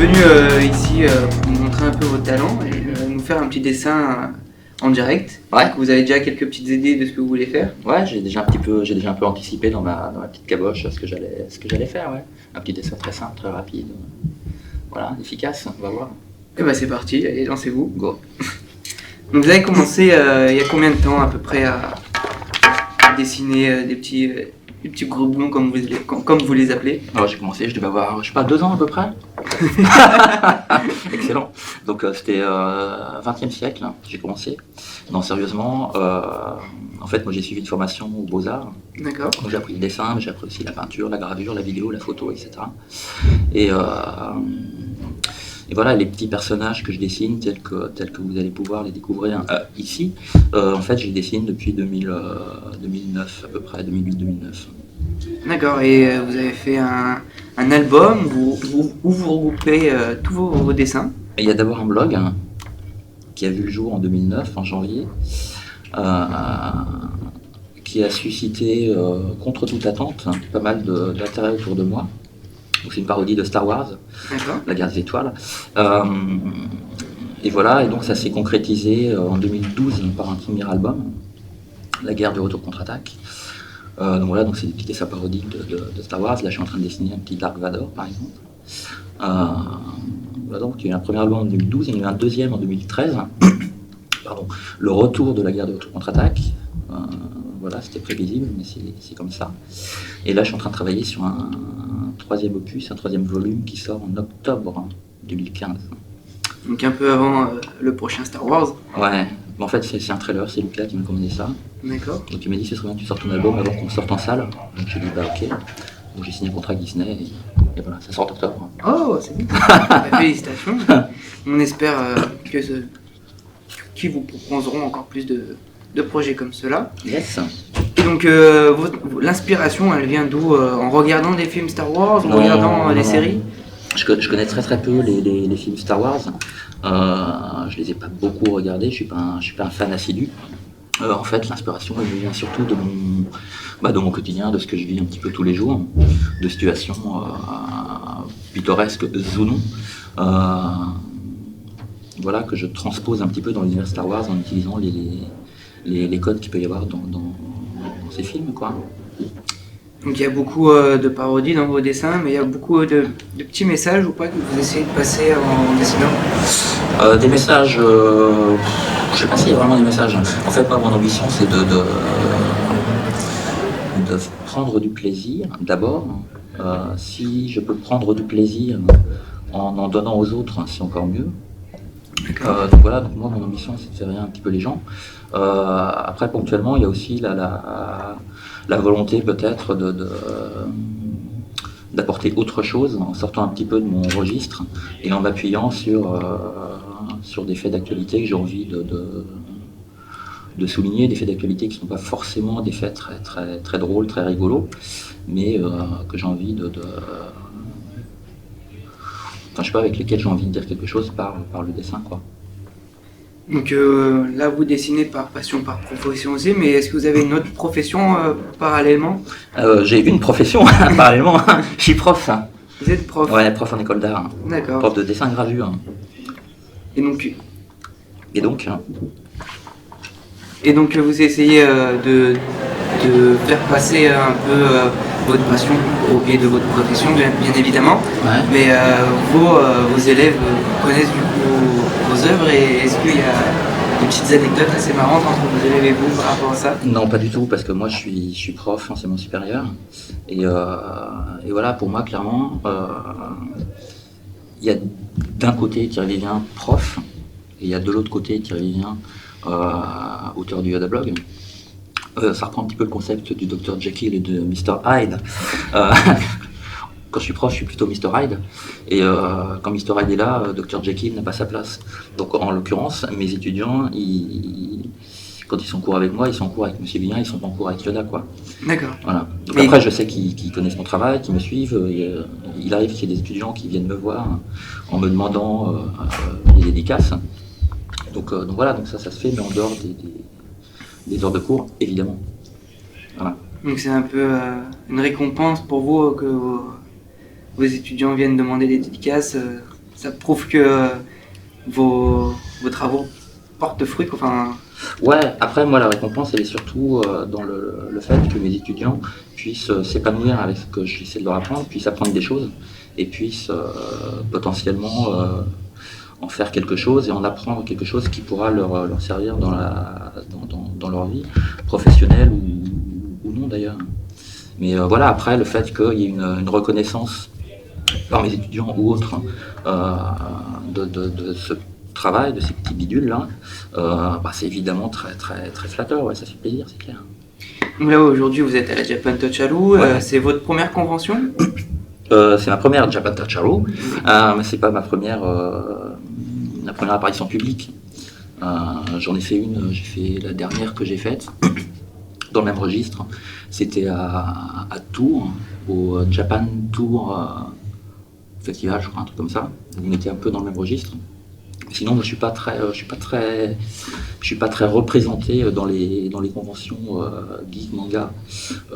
venu ici pour nous montrer un peu votre talent et nous faire un petit dessin en direct. Ouais. Donc, vous avez déjà quelques petites idées de ce que vous voulez faire? Ouais, j'ai déjà un peu anticipé dans ma petite caboche ce que j'allais faire, ouais. Un petit dessin très simple, très rapide. Voilà, efficace, on va voir. Et bah c'est parti, allez, lancez-vous. Go. Donc vous avez commencé il y a combien de temps à peu près à dessiner des petits gros blonds comme vous les appelez? Alors j'ai commencé, je devais avoir, je sais pas, 2 ans à peu près. Excellent. Donc c'était 20e siècle, hein, j'ai commencé. Non, sérieusement, en fait, moi j'ai suivi une formation aux Beaux-Arts. D'accord. Donc j'ai appris le dessin, mais j'ai appris aussi la peinture, la gravure, la vidéo, la photo, etc. Et voilà, les petits personnages que je dessine, tels que vous allez pouvoir les découvrir ici, en fait, je les dessine depuis 2009 à peu près, 2008-2009. D'accord, et vous avez fait un album où vous regroupez tous vos dessins. Et il y a d'abord un blog qui a vu le jour en 2009, en janvier, qui a suscité, contre toute attente, pas mal d'intérêt autour de moi. Donc c'est une parodie de Star Wars, D'accord. La Guerre des Étoiles. Et voilà, et donc ça s'est concrétisé en 2012 par un premier album, La Guerre du Retour contre-attaque. Donc voilà, donc c'est des petits dessins parodiques de Star Wars. Là je suis en train de dessiner un petit Dark Vador par exemple. Voilà, donc il y a eu un premier album en 2012, il y en a eu un deuxième en 2013. Pardon, Le Retour de la Guerre du Retour contre-attaque. Voilà, c'était prévisible, mais c'est comme ça. Et là, je suis en train de travailler sur un troisième opus, un troisième volume qui sort en octobre 2015. Donc un peu avant le prochain Star Wars. Ouais, en fait, c'est un trailer, c'est Lucas qui m'a commandé ça. D'accord. Donc il m'a dit, ce serait bien que tu sortes ton album avant qu'on sorte en salle. Donc j'ai dit, bah ok. Donc j'ai signé un contrat avec Disney et voilà, ça sort en octobre. Oh, c'est bien. Félicitations. On espère qu'ils vous proposeront encore plus de projets comme cela. Yes. Et donc l'inspiration, elle vient d'où? En regardant des films Star Wars, en regardant des séries? Je connais très peu les films Star Wars. Je les ai pas beaucoup regardés, je suis pas un fan assidu. En fait, l'inspiration elle vient surtout de mon quotidien, de ce que je vis un petit peu tous les jours, de situations pittoresques ou non. Voilà, que je transpose un petit peu dans l'univers Star Wars en utilisant les codes qu'il peut y avoir dans ces films, quoi. Donc il y a beaucoup de parodies dans vos dessins, mais il y a beaucoup de petits messages ou pas que vous essayez de passer en dessinant? Des messages, je sais pas s'il y a vraiment des messages. En fait, moi, mon ambition, c'est de prendre du plaisir, d'abord. Si je peux prendre du plaisir en donnant aux autres, c'est encore mieux. Donc voilà, donc moi, mon ambition, c'est de faire rire un petit peu les gens. Après, ponctuellement, il y a aussi la volonté peut-être d'apporter autre chose en sortant un petit peu de mon registre et en m'appuyant sur des faits d'actualité que j'ai envie de souligner, des faits d'actualité qui ne sont pas forcément des faits très, très, très drôles, très rigolos, mais que j'ai envie enfin, je sais pas, avec lesquels j'ai envie de dire quelque chose par le dessin, quoi. Donc là, vous dessinez par passion, par profession aussi, mais est-ce que vous avez une autre profession parallèlement? J'ai une profession parallèlement, je suis prof. Vous êtes prof? Ouais, prof en école d'art. D'accord. Prof de dessin et gravure. Et donc Et donc vous essayez de faire passer un peu votre passion au pied de votre profession, bien évidemment. Ouais. Mais vos élèves connaissent du coup vos œuvres, et est-ce qu'il y a des petites anecdotes assez marrantes entre vos élèves et vous par rapport à ça? Non, pas du tout, parce que moi je suis prof, enseignement supérieur. Et voilà, pour moi, clairement, il y a d'un côté Thierry Vivien, prof, et il y a de l'autre côté Thierry Vivien, auteur du Yoda Blog. Ça reprend un petit peu le concept du Dr Jekyll et de Mr Hyde. Quand je suis prof, je suis plutôt Mr Hyde. Et quand Mr Hyde est là, Dr Jekyll n'a pas sa place. Donc en l'occurrence, mes étudiants, quand ils sont en cours avec moi, ils sont en cours avec Monsieur Vivien, ils sont pas en cours avec Yoda, quoi. D'accord. Voilà. Donc après, je sais qu'ils connaissent mon travail, qu'ils me suivent. Il arrive qu'il y ait des étudiants qui viennent me voir en me demandant des dédicaces. Donc voilà, donc ça se fait, mais en dehors des heures de cours, évidemment. Voilà. Donc c'est un peu une récompense pour vous que vos étudiants viennent demander des dédicaces. ça prouve que vos travaux portent fruit, quoi. Enfin, Ouais, après moi la récompense elle est surtout dans le fait que mes étudiants puissent s'épanouir avec ce que j'essaie de leur apprendre, puissent apprendre des choses et puissent potentiellement en faire quelque chose et en apprendre quelque chose qui pourra leur servir dans leur vie professionnelle ou non d'ailleurs. Mais voilà, après le fait qu'il y ait une reconnaissance par mes étudiants ou autres de ce travail, de ces petits bidules là, c'est évidemment très très très flatteur, ouais, ça fait plaisir, c'est clair. donc là aujourd'hui vous êtes à la Japan Touch Haru, Ouais. c'est votre première convention? C'est ma première Japan Touch Haru, mais c'est pas ma première apparition publique. J'en ai fait une, j'ai fait la dernière que j'ai faite dans le même registre. C'était à Tours, au Japan Tour Festival, je crois, un truc comme ça. On était un peu dans le même registre. Sinon, moi, je suis pas très représenté dans les conventions geek manga.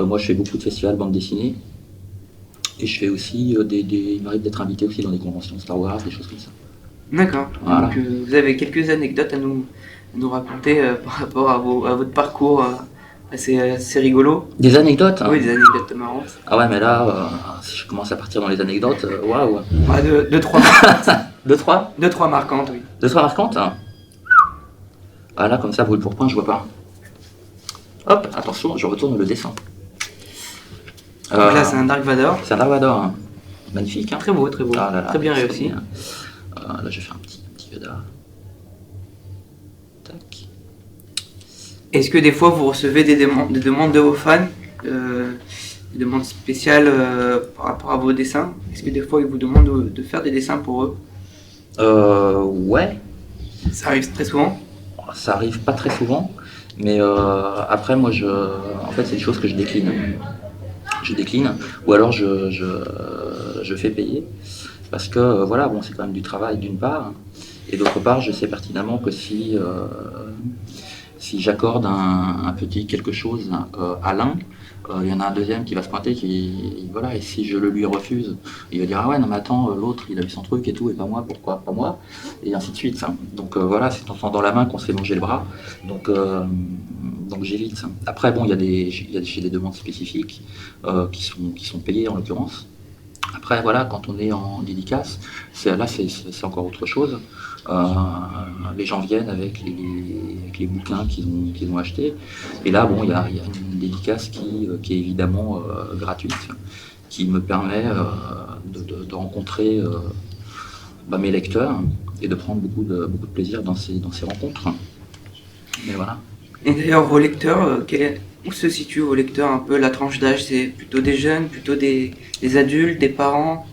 Moi, je fais beaucoup de festivals bande dessinée. Et je fais aussi il m'arrive d'être invité aussi dans des conventions Star Wars, des choses comme ça. D'accord. Voilà. Donc vous avez quelques anecdotes à nous raconter par rapport à votre parcours. C'est rigolo. Des anecdotes, hein. Oui, des anecdotes marrantes. Ah ouais, mais là, si je commence à partir dans les anecdotes, waouh. Ah, deux, trois marquantes. Deux, trois Marquantes, oui. Deux, trois marquantes, hein. Ah là, comme ça, brûle pour point, je vois pas. Hop, attention, je retourne le dessin. Donc là, c'est un Dark Vador. C'est un Dark Vador, hein. Magnifique, hein. Très beau, très beau. Ah là là, très bien c'est réussi. bien. Là, je vais faire un petit Vador. Tac. Est-ce que des fois vous recevez des demandes de vos fans, des demandes spéciales par rapport à vos dessins? Est-ce que des fois ils vous demandent de faire des dessins pour eux? Ouais, Ça arrive très souvent. ça arrive pas très souvent, mais après, moi, en fait, c'est des choses que je décline. Je décline, ou alors je fais payer, parce que voilà, bon, c'est quand même du travail d'une part, et d'autre part, je sais pertinemment que si j'accorde un petit quelque chose à l'un, il y en a un deuxième qui va se pointer, voilà, et si je le lui refuse, il va dire ah ouais non mais attends, l'autre il a eu son truc et tout, et pas moi, pourquoi pas moi, et ainsi de suite. Donc voilà, c'est en tendant la main qu'on se fait manger le bras, donc j'évite. Après bon, j'ai des demandes spécifiques qui sont payées en l'occurrence. Après voilà, quand on est en dédicace, c'est encore autre chose. Les gens viennent avec les bouquins qu'ils ont achetés. Et là, bon, il y a une dédicace qui est évidemment gratuite, qui me permet de rencontrer mes lecteurs et de prendre beaucoup de plaisir dans ces rencontres. Mais voilà. Et d'ailleurs, vos lecteurs, où se situent vos lecteurs un peu, la tranche d'âge? C'est plutôt des jeunes, plutôt des adultes, des parents?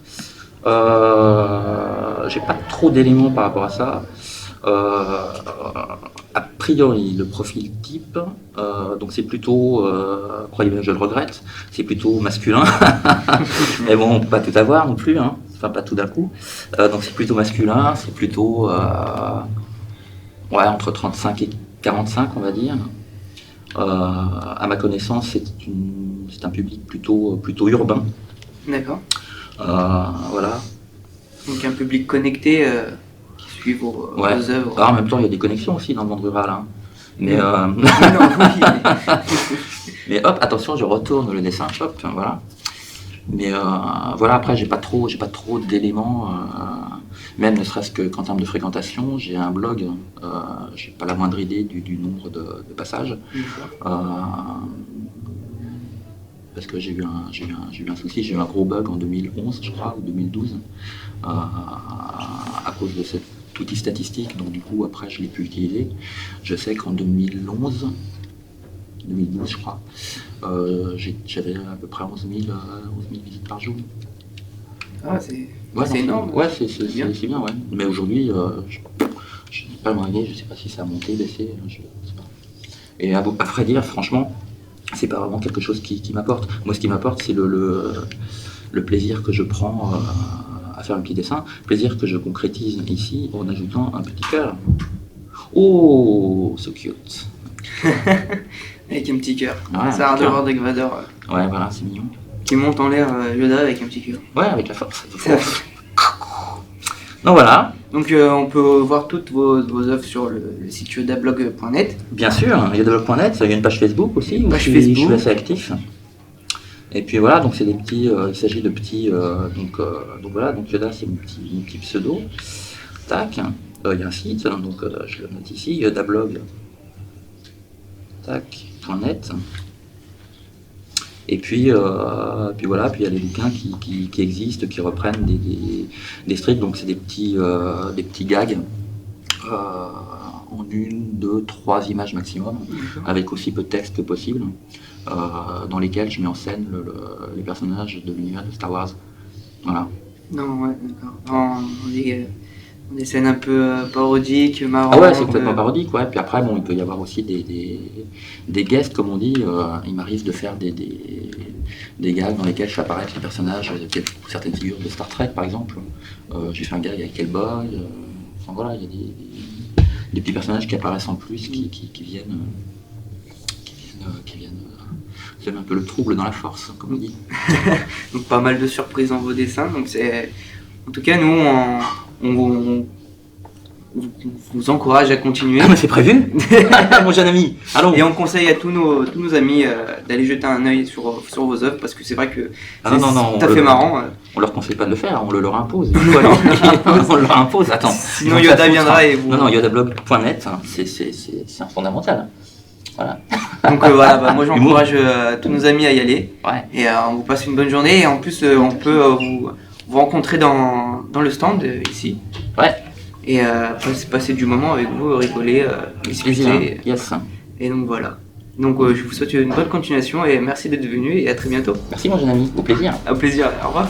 J'ai pas trop d'éléments par rapport à ça. A priori, le profil type, donc c'est plutôt, croyez-moi, je le regrette, c'est plutôt masculin. Mais bon, on peut pas tout avoir non plus, hein. Enfin pas tout d'un coup. Donc c'est plutôt masculin, c'est plutôt entre 35 et 45, on va dire. À ma connaissance, c'est un public plutôt urbain. D'accord. Voilà. Donc un public connecté qui suit vos œuvres. Alors, en même temps, il y a des connexions aussi dans le monde rural. Hein. Mais, mais hop, attention, je retourne le dessin, hop, voilà. Mais voilà, après, j'ai pas trop d'éléments, même ne serait-ce qu'en termes de fréquentation. J'ai un blog, j'ai pas la moindre idée du nombre de passages. Parce que j'ai eu un souci, j'ai eu un gros bug en 2011, je crois, ou 2012, à cause de cet outil statistique. Donc du coup, après, je l'ai pu utiliser. Je sais qu'en 2012, je crois, j'avais à peu près 11 000 visites par jour. Ah, c'est énorme. Ouais, c'est bien, ouais. Mais aujourd'hui, je n'ai pas le moyen, je ne sais pas si ça a monté, baissé, je sais pas. Et à vrai dire, franchement, c'est pas vraiment quelque chose qui m'apporte. Moi, ce qui m'apporte, c'est le plaisir que je prends à faire un petit dessin, plaisir que je concrétise ici en ajoutant un petit cœur. Oh, so cute. Avec un petit cœur. Ouais, ça a l'air de voir Dark Vador. Ouais, voilà, c'est mignon. Qui monte en l'air Yoda avec un petit cœur. Ouais, avec la force. Donc voilà, Donc on peut voir toutes vos œuvres sur le site yodablog.net. bien sûr, yodablog.net, il y a une page Facebook aussi, où Page je suis Facebook. assez actif. Et puis voilà, donc c'est des petits, il s'agit de petits, donc voilà, donc Yoda c'est mon petit pseudo. Tac, il y a un site, donc je le note ici, yodablog. Tac, .net. Et puis voilà, puis il y a les bouquins qui existent, qui reprennent des strips, donc c'est des petits gags en 1, 2, 3 images maximum, avec aussi peu de texte que possible, dans lesquels je mets en scène les personnages de l'univers de Star Wars. Voilà. Non, ouais, d'accord. Des scènes un peu parodiques, marrantes. Ah ouais, c'est complètement parodique, ouais. Puis après, bon, il peut y avoir aussi des guests, comme on dit. Il m'arrive de faire des gags dans lesquels je fais apparaître les personnages, certaines figures de Star Trek, par exemple. J'ai fait un gag avec Hellboy. Enfin voilà, il y a des petits personnages qui apparaissent en plus, qui viennent semer un peu le trouble dans la force, comme on dit. Donc pas mal de surprises dans vos dessins. Donc c'est, en tout cas, nous, on vous encourage à continuer. Ah mais c'est prévu. Mon jeune ami, allons. Et on conseille à tous nos amis d'aller jeter un œil sur vos œuvres parce que c'est vrai que c'est tout à fait marrant. On leur conseille pas de le faire, on le leur impose. On leur impose, attends. Sinon Yoda viendra et vous... Non, yodablog.net, c'est un fondamental. Voilà. Donc voilà, moi j'encourage tous nos amis à y aller. Ouais. Et on vous passe une bonne journée et en plus on peut vous rencontrer dans le stand ici. Ouais. Et passer du moment avec vous, rigoler, discuter. Yes. Et donc voilà. Donc je vous souhaite une bonne continuation et merci d'être venu et à très bientôt. Merci mon jeune ami, au plaisir. Au plaisir, au revoir.